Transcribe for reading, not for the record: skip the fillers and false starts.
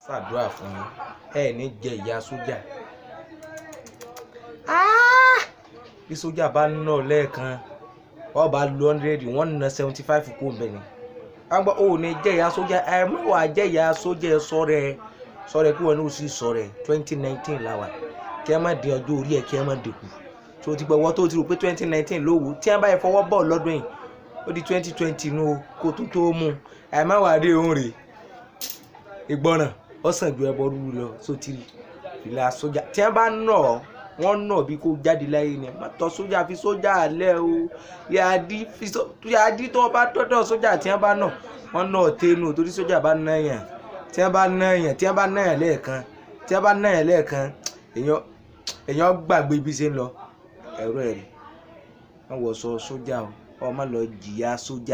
ṣàdúrà fún yín ẹ ní jẹ ìyà sójà. Bí sójà bá ná lẹ́ẹ̀kan wọ́n bá lu 100 wọ́n ná 75 kó bẹ̀ ni. Àgbà ò ní jẹ ìyà sójà ẹ mọ̀ wá jẹ ìyà sójà sọ̀rẹ́ kí wọ́n ní ó sì sọ̀rẹ́ 2019 làwà kí ẹ má dín ọjọ́ orí ẹ kí ẹ má dínkù. Tó ti gbọ́ wọ́n tó ti rò pé 2019 lówó tí wọ́n bá yẹ fọwọ́ bọ̀ lọ́dún yìí ó di 2020 nù o kó tó mú ẹ má wà dé òun rè ìgbọràn ó sàn ju ẹbọ rúru lọ sótìrì ìlà sójà tí wọ́n bá nà ọ́ wọ́n nà bí kò jáde láyé ni má tọ́ sójà fi sójà alẹ́ o yàdí tó bá tọ́tọ̀ sójà tí wọ́n bá nà wọ́n nà ọ́ tẹ́nu torí sójà bá nà yàn tí wọ́n bá nà yàn lẹ́ẹ̀kan èèyàn gbàgbé ibi ṣe ń lọ ẹ̀rọ ẹ̀rí wọ́n wọ̀ sọ sójà o ọmọ lọ jìyà sójà.